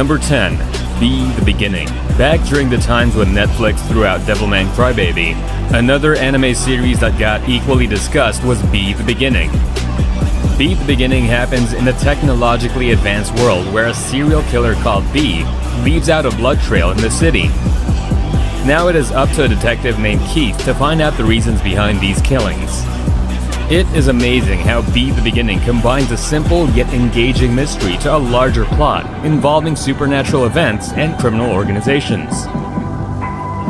Number 10. Be the Beginning. Back during the times when Netflix threw out Devilman Crybaby, another anime series that got equally discussed was Be the Beginning. Be the Beginning happens in a technologically advanced world where a serial killer called B leaves out a blood trail in the city. Now it is up to a detective named Keith to find out the reasons behind these killings. It is amazing how Be the Beginning combines a simple yet engaging mystery to a larger plot involving supernatural events and criminal organizations.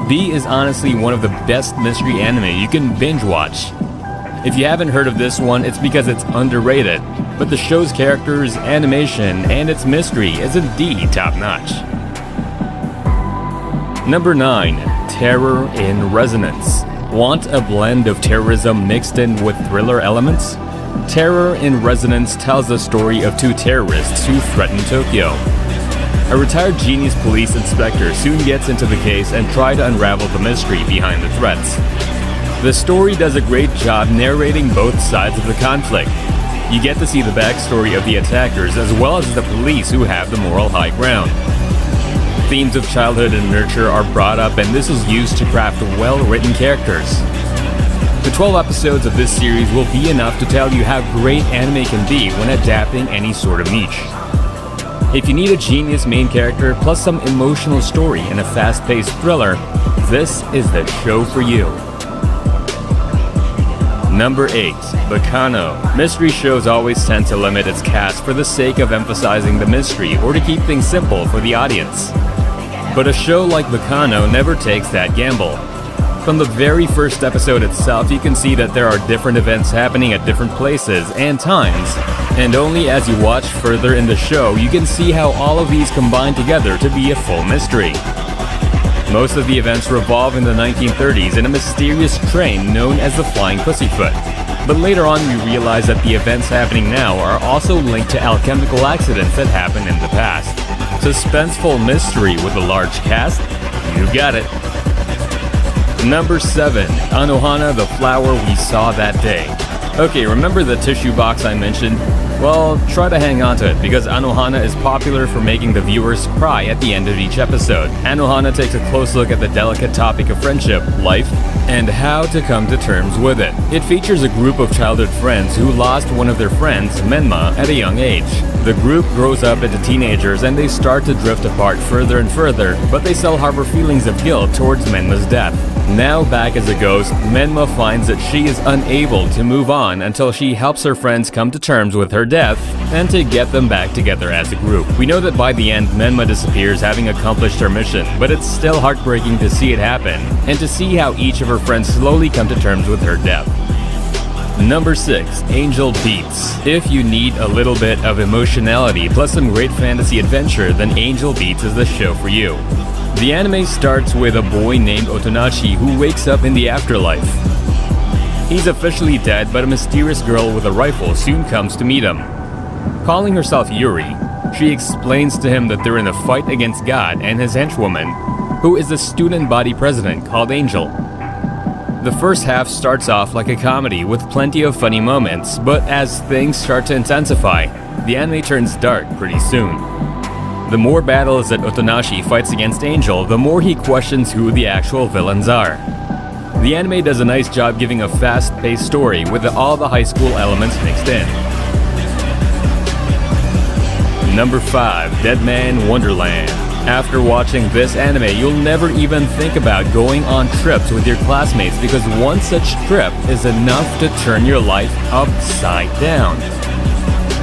Be is honestly one of the best mystery anime you can binge watch. If you haven't heard of this one, it's because it's underrated, but the show's characters, animation, and its mystery is indeed top-notch. Number 9. Terror in Resonance. Want a blend of terrorism mixed in with thriller elements? Terror in Resonance tells the story of two terrorists who threaten Tokyo. A retired genius police inspector soon gets into the case and tries to unravel the mystery behind the threats. The story does a great job narrating both sides of the conflict. You get to see the backstory of the attackers as well as the police who have the moral high ground. Themes of childhood and nurture are brought up, and this is used to craft well-written characters. The 12 episodes of this series will be enough to tell you how great anime can be when adapting any sort of niche. If you need a genius main character plus some emotional story and a fast-paced thriller, this is the show for you. Number 8. Baccano. Mystery shows always tend to limit its cast for the sake of emphasizing the mystery or to keep things simple for the audience. But a show like Baccano never takes that gamble. From the very first episode itself, you can see that there are different events happening at different places and times, and only as you watch further in the show you can see how all of these combine together to be a full mystery. Most of the events revolve in the 1930s in a mysterious train known as the Flying Pussyfoot. But later on we realize that the events happening now are also linked to alchemical accidents that happened in the past. Suspenseful mystery with a large cast? You got it. Number 7. Anohana, the flower we saw that day. Okay, remember the tissue box I mentioned? Well, try to hang on to it because Anohana is popular for making the viewers cry at the end of each episode. Anohana takes a close look at the delicate topic of friendship, life, and how to come to terms with it. It features a group of childhood friends who lost one of their friends, Menma, at a young age. The group grows up into teenagers and they start to drift apart further and further, but they still harbor feelings of guilt towards Menma's death. Now back as a ghost, Menma finds that she is unable to move on until she helps her friends come to terms with her death and to get them back together as a group. We know that by the end, Menma disappears having accomplished her mission, but it's still heartbreaking to see it happen and to see how each of her friends slowly come to terms with her death. Number 6. Angel Beats. If you need a little bit of emotionality plus some great fantasy adventure, then Angel Beats is the show for you. The anime starts with a boy named Otonashi who wakes up in the afterlife. He's officially dead, but a mysterious girl with a rifle soon comes to meet him. Calling herself Yuri, she explains to him that they're in a fight against God and his henchwoman, who is the student body president called Angel. The first half starts off like a comedy with plenty of funny moments, but as things start to intensify, the anime turns dark pretty soon. The more battles that Otonashi fights against Angel, the more he questions who the actual villains are. The anime does a nice job giving a fast-paced story with all the high school elements mixed in. Number 5. Deadman Wonderland. After watching this anime, you'll never even think about going on trips with your classmates because one such trip is enough to turn your life upside down.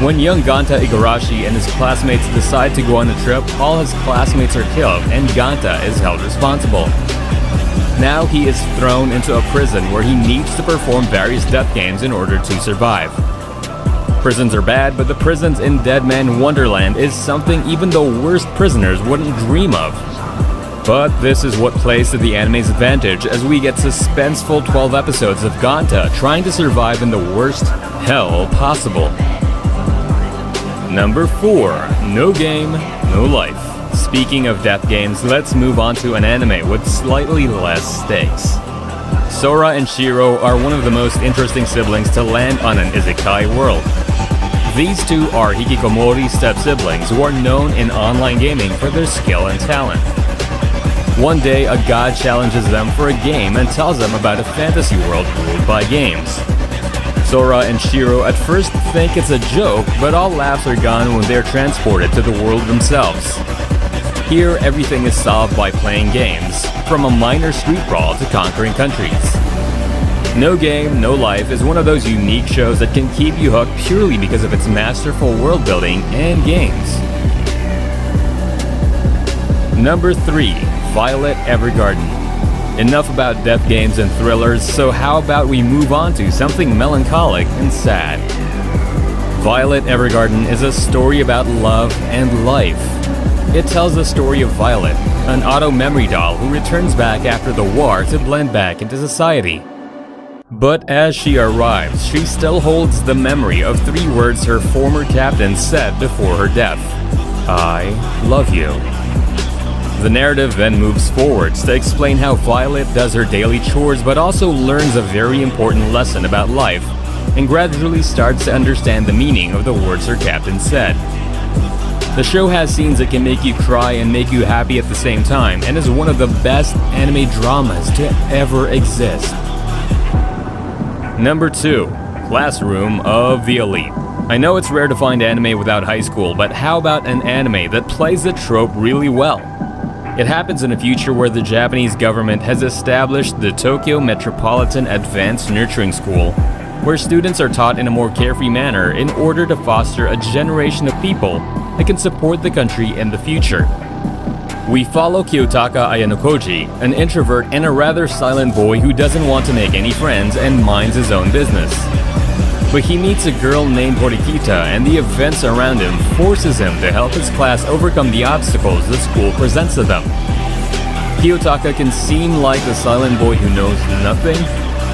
When young Ganta Igarashi and his classmates decide to go on a trip, all his classmates are killed and Ganta is held responsible. Now he is thrown into a prison where he needs to perform various death games in order to survive. Prisons are bad, but the prisons in Deadman Wonderland is something even the worst prisoners wouldn't dream of. But this is what plays to the anime's advantage as we get suspenseful 12 episodes of Ganta trying to survive in the worst hell possible. Number 4. No Game, No Life. Speaking of death games, let's move on to an anime with slightly less stakes. Sora and Shiro are one of the most interesting siblings to land on an isekai world. These two are hikikomori step-siblings who are known in online gaming for their skill and talent. One day, a god challenges them for a game and tells them about a fantasy world ruled by games. Sora and Shiro at first think it's a joke, but all laughs are gone when they're transported to the world themselves. Here, everything is solved by playing games, from a minor street brawl to conquering countries. No Game, No Life is one of those unique shows that can keep you hooked purely because of its masterful world building and games. Number 3. Violet Evergarden. Enough about death games and thrillers, so how about we move on to something melancholic and sad. Violet Evergarden is a story about love and life. It tells the story of Violet, an auto memory doll who returns back after the war to blend back into society. But as she arrives, she still holds the memory of 3 words her former captain said before her death: "I love you." The narrative then moves forwards to explain how Violet does her daily chores but also learns a very important lesson about life and gradually starts to understand the meaning of the words her captain said. The show has scenes that can make you cry and make you happy at the same time and is one of the best anime dramas to ever exist. Number 2. Classroom of the Elite. I know it's rare to find anime without high school, but how about an anime that plays the trope really well? It happens in a future where the Japanese government has established the Tokyo Metropolitan Advanced Nurturing School, where students are taught in a more carefree manner in order to foster a generation of people that can support the country in the future. We follow Kiyotaka Ayanokoji, an introvert and a rather silent boy who doesn't want to make any friends and minds his own business. But he meets a girl named Horikita, and the events around him forces him to help his class overcome the obstacles the school presents to them. Kiyotaka can seem like the silent boy who knows nothing,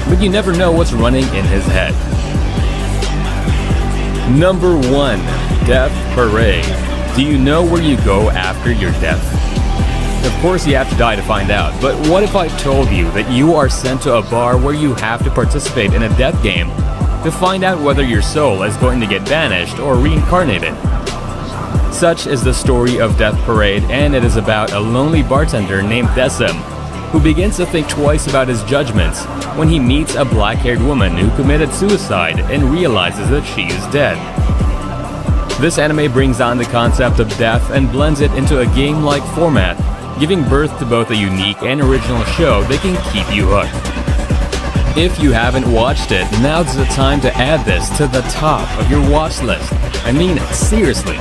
but you never know what's running in his head. Number 1. Death Parade. Do you know where you go after your death? Of course you have to die to find out, but what if I told you that you are sent to a bar where you have to participate in a death game to find out whether your soul is going to get banished or reincarnated? Such is the story of Death Parade, and it is about a lonely bartender named Decim, who begins to think twice about his judgments when he meets a black-haired woman who committed suicide and realizes that she is dead. This anime brings on the concept of death and blends it into a game-like format, giving birth to both a unique and original show that can keep you hooked. If you haven't watched it, now's the time to add this to the top of your watch list. I mean, seriously.